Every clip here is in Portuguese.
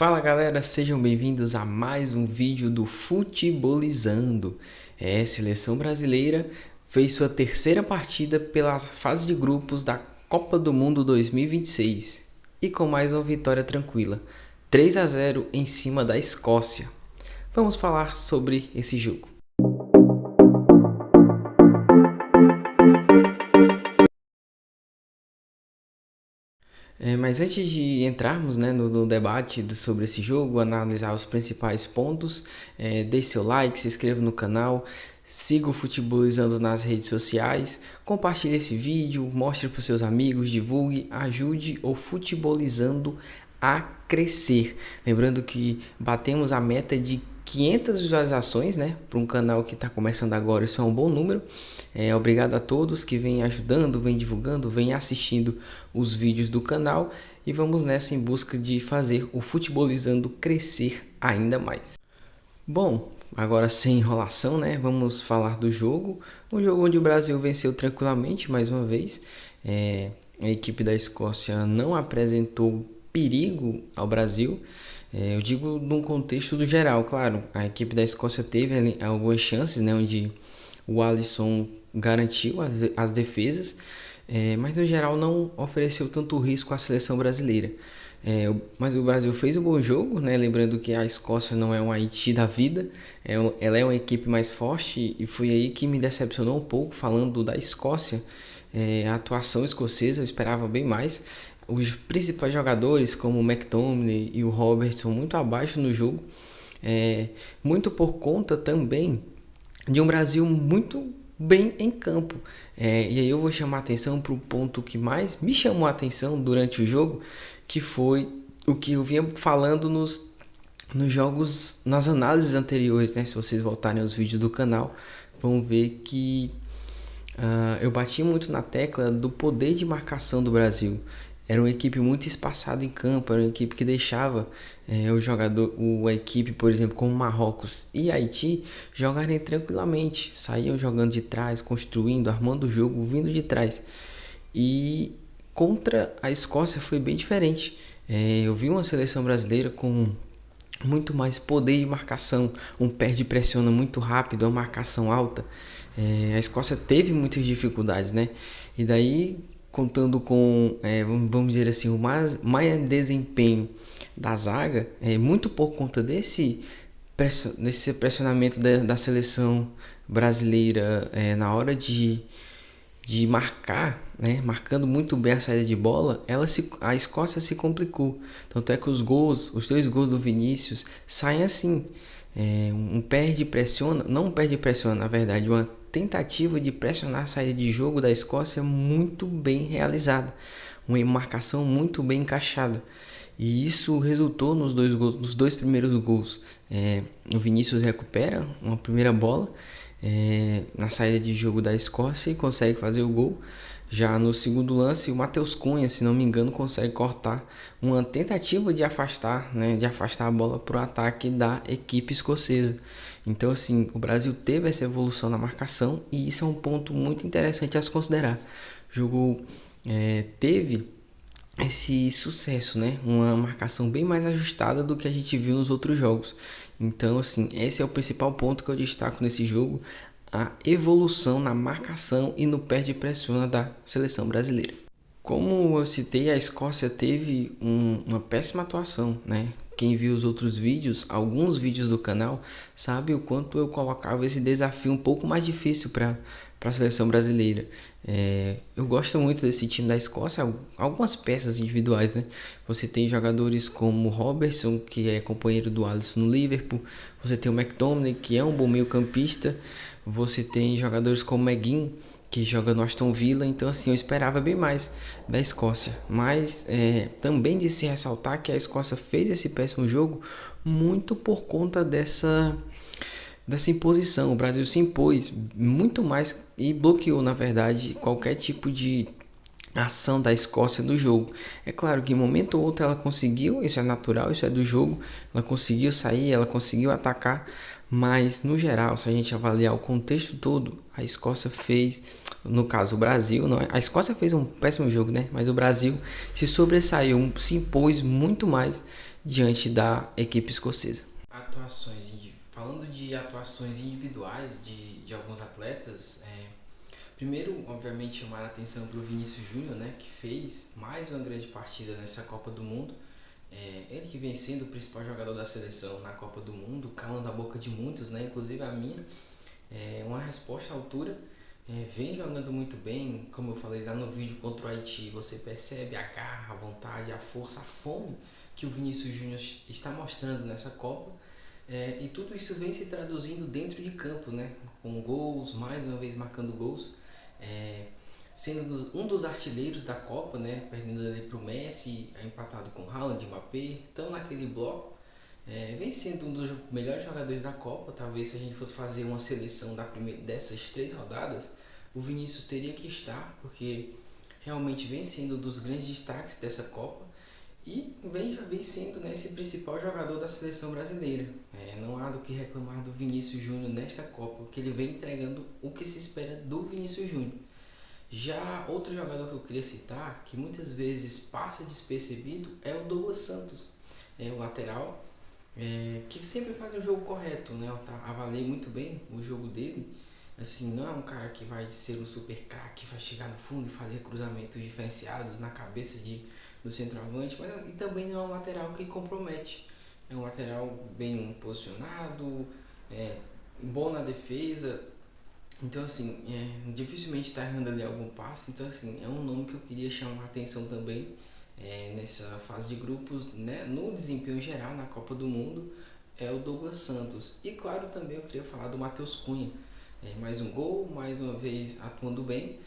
Fala galera, sejam bem-vindos a mais um vídeo do Futebolizando. Seleção brasileira fez sua terceira partida pela fase de grupos da Copa do Mundo 2026 e com mais uma vitória tranquila, 3-0 em cima da Escócia. Vamos falar sobre esse jogo. Mas antes de entrarmos, no debate sobre esse jogo, analisar os principais pontos, deixe seu like, se inscreva no canal, siga o Futebolizando nas redes sociais, compartilhe esse vídeo, mostre para os seus amigos, divulgue, ajude o Futebolizando a crescer. Lembrando que batemos a meta de 500 visualizações, para um canal que está começando agora, isso é um bom número. Obrigado a todos que vêm ajudando, vêm divulgando, vêm assistindo os vídeos do canal e vamos nessa em busca de fazer o Futebolizando crescer ainda mais. Bom, agora sem enrolação, vamos falar do jogo. Um jogo onde o Brasil venceu tranquilamente mais uma vez. A equipe da Escócia não apresentou perigo ao Brasil. Eu digo num contexto do geral, claro. A equipe da Escócia teve algumas chances, onde o Alisson garantiu as defesas, mas no geral não ofereceu tanto risco à seleção brasileira. Mas o Brasil fez um bom jogo, lembrando que a Escócia não é um Haiti da vida, ela é uma equipe mais forte e foi aí que me decepcionou um pouco falando da Escócia. A atuação escocesa eu esperava bem mais. Os principais jogadores como o McTominay e o Robertson muito abaixo no jogo, muito por conta também de um Brasil muito bem em campo. E aí eu vou chamar a atenção para o ponto que mais me chamou a atenção durante o jogo, que foi o que eu vinha falando nos jogos, nas análises anteriores, Se vocês voltarem aos vídeos do canal, vão ver que eu bati muito na tecla do poder de marcação do Brasil. Era uma equipe muito espaçada em campo, era uma equipe que deixava a equipe, por exemplo, como Marrocos e Haiti, jogarem tranquilamente. Saíam jogando de trás, construindo, armando o jogo, vindo de trás. E contra a Escócia foi bem diferente. Eu vi uma seleção brasileira com muito mais poder de marcação, um perde e pressiona muito rápido, uma marcação alta. A Escócia teve muitas dificuldades, E daí, contando com, vamos dizer assim, o mais desempenho da zaga, muito por conta desse pressionamento da seleção brasileira na hora de marcar, marcando muito bem a saída de bola, a Escócia se complicou. Tanto é que os dois gols do Vinícius saem assim, na verdade, uma tentativa de pressionar a saída de jogo da Escócia muito bem realizada, uma marcação muito bem encaixada, e isso resultou nos dois primeiros gols. O Vinícius recupera uma primeira bola na saída de jogo da Escócia e consegue fazer o gol. Já no segundo lance, o Matheus Cunha, se não me engano, consegue cortar uma tentativa de afastar a bola para o ataque da equipe escocesa. Então, assim, o Brasil teve essa evolução na marcação e isso é um ponto muito interessante a se considerar. O jogo teve esse sucesso, uma marcação bem mais ajustada do que a gente viu nos outros jogos. Então, assim, esse é o principal ponto que eu destaco nesse jogo, a evolução na marcação e no perde e pressiona da seleção brasileira. Como eu citei, a Escócia teve uma péssima atuação, Quem viu os outros vídeos, alguns vídeos do canal, sabe o quanto eu colocava esse desafio um pouco mais difícil para a seleção brasileira. Eu gosto muito desse time da Escócia, algumas peças individuais, Você tem jogadores como o Robertson, que é companheiro do Alisson no Liverpool. Você tem o McTominay, que é um bom meio campista. Você tem jogadores como o McGinn, que joga no Aston Villa. Então, assim, eu esperava bem mais da Escócia. Mas também de se ressaltar que a Escócia fez esse péssimo jogo muito por conta dessa imposição. O Brasil se impôs muito mais e bloqueou, na verdade, qualquer tipo de ação da Escócia no jogo. É claro que em momento ou outro ela conseguiu, isso é natural, isso é do jogo, ela conseguiu sair, ela conseguiu atacar, mas no geral, se a gente avaliar o contexto todo, a Escócia fez, no caso o Brasil, a Escócia fez um péssimo jogo, mas o Brasil se sobressaiu, se impôs muito mais diante da equipe escocesa. Falando de atuações individuais de alguns atletas, primeiro, obviamente, chamar a atenção para o Vinícius Júnior, né, que fez mais uma grande partida nessa Copa do Mundo. Ele que vem sendo o principal jogador da seleção na Copa do Mundo, calando a boca de muitos, né, inclusive a minha. Uma resposta à altura. Vem jogando muito bem, como eu falei lá no vídeo contra o Haiti, você percebe a garra, a vontade, a força, a fome que o Vinícius Júnior está mostrando nessa Copa. E tudo isso vem se traduzindo dentro de campo, né? Com gols, mais uma vez marcando gols, sendo um dos artilheiros da Copa, né? Perdendo ali para o Messi, empatado com Haaland, Mbappé, estão naquele bloco. Vem sendo um dos melhores jogadores da Copa. Talvez se a gente fosse fazer uma seleção dessas 3 rodadas, o Vinícius teria que estar, porque realmente vem sendo um dos grandes destaques dessa Copa e vem sendo, né, esse principal jogador da seleção brasileira. Não há do que reclamar do Vinícius Júnior nesta Copa, porque ele vem entregando o que se espera do Vinícius Júnior. Já outro jogador que eu queria citar, que muitas vezes passa despercebido, é o Douglas Santos, o lateral, que sempre faz um jogo correto, né? Avaliei muito bem o jogo dele. Assim, não é um cara que vai ser um super craque, vai chegar no fundo e fazer cruzamentos diferenciados na cabeça do centroavante, mas e também não é um lateral que compromete. É um lateral bem posicionado, bom na defesa. Então, assim, dificilmente está errando ali algum passe. Então, assim, é um nome que eu queria chamar a atenção também nessa fase de grupos, né? No desempenho geral na Copa do Mundo, é o Douglas Santos. E, claro, também eu queria falar do Matheus Cunha. Mais um gol, mais uma vez atuando bem.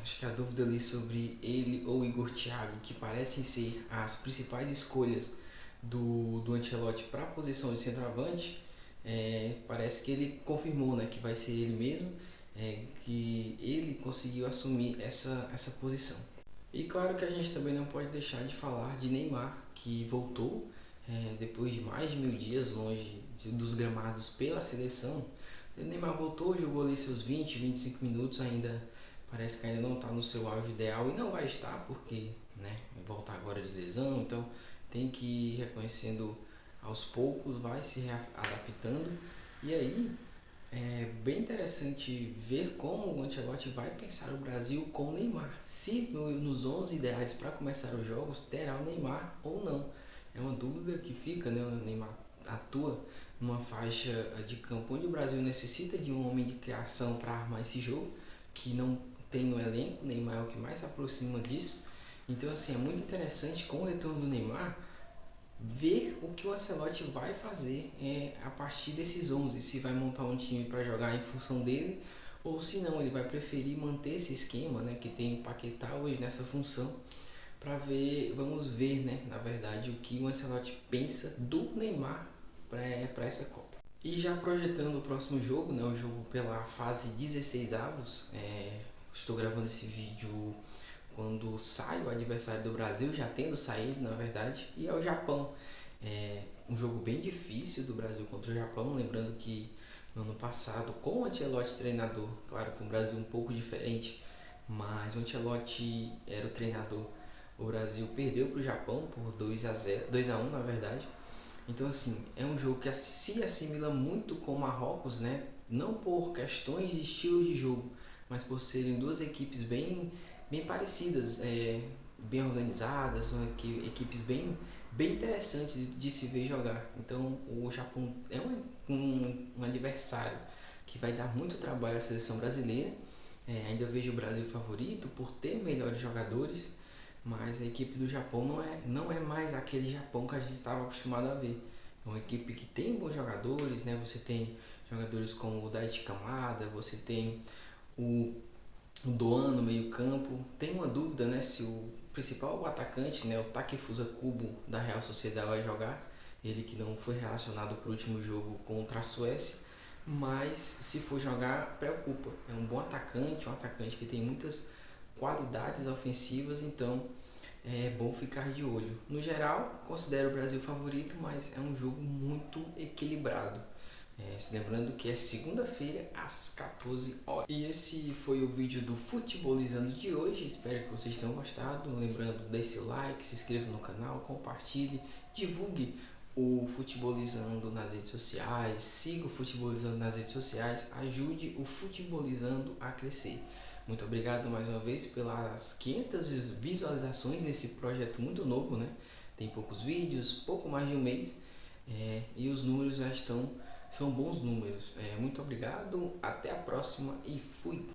Acho que a dúvida ali sobre ele ou Igor Thiago, que parecem ser as principais escolhas do Ancelotti para a posição de centroavante, parece que ele confirmou, né, que vai ser ele mesmo, que ele conseguiu assumir essa posição. E claro que a gente também não pode deixar de falar de Neymar, que voltou depois de mais de 1000 dias longe dos gramados pela seleção. O Neymar voltou, jogou ali seus 20, 25 minutos, ainda parece que ainda não está no seu auge ideal e não vai estar porque, né, voltar agora de lesão, então tem que ir reconhecendo aos poucos, vai se adaptando. E aí é bem interessante ver como o Ancelotti vai pensar o Brasil com o Neymar. Se nos 11 ideais para começar os jogos terá o Neymar ou não. É uma dúvida que fica, né? O Neymar atua numa faixa de campo onde o Brasil necessita de um homem de criação para armar esse jogo, que não tem no elenco. O Neymar é o que mais se aproxima disso. Então, assim, é muito interessante com o retorno do Neymar ver o que o Ancelotti vai fazer a partir desses 11, se vai montar um time para jogar em função dele ou se não, ele vai preferir manter esse esquema, né, que tem o Paquetá hoje nessa função, para ver, vamos ver, né, na verdade, o que o Ancelotti pensa do Neymar para essa Copa. E já projetando o próximo jogo, né, o jogo pela fase 16 avos, estou gravando esse vídeo quando sai o adversário do Brasil, já tendo saído, na verdade, e é o Japão. Um jogo bem difícil do Brasil contra o Japão, lembrando que no ano passado, com o Ancelotti treinador, claro que o Brasil um pouco diferente, mas o Ancelotti era o treinador, o Brasil perdeu para o Japão por 2-1 na verdade. Então, assim, é um jogo que se assimila muito com o Marrocos, né? Não por questões de estilo de jogo, mas por serem duas equipes bem parecidas, bem organizadas, são equipes bem interessantes de se ver jogar. Então o Japão é um adversário que vai dar muito trabalho à seleção brasileira. Ainda vejo o Brasil favorito por ter melhores jogadores, mas a equipe do Japão não é mais aquele Japão que a gente estava acostumado a ver. É uma equipe que tem bons jogadores, né? Você tem jogadores como o Daichi Kamada, você tem o Doan no meio campo. Tem uma dúvida, né, se o principal atacante, né, o Takefusa Kubo da Real Sociedade vai jogar. Ele que não foi relacionado para o último jogo contra a Suécia, mas se for jogar, preocupa. É um bom atacante, um atacante que tem muitas qualidades ofensivas, então é bom ficar de olho. No geral, considero o Brasil favorito, mas é um jogo muito equilibrado. Se lembrando que é segunda-feira às 14 horas. E esse foi o vídeo do Futebolizando de hoje. Espero que vocês tenham gostado. Lembrando, deixe o like, se inscreva no canal, compartilhe, divulgue o Futebolizando nas redes sociais, siga o Futebolizando nas redes sociais, ajude o Futebolizando a crescer. Muito obrigado mais uma vez pelas 500 visualizações nesse projeto muito novo, né? Tem poucos vídeos, pouco mais de um mês, e os números são bons números. Muito obrigado, até a próxima e fui!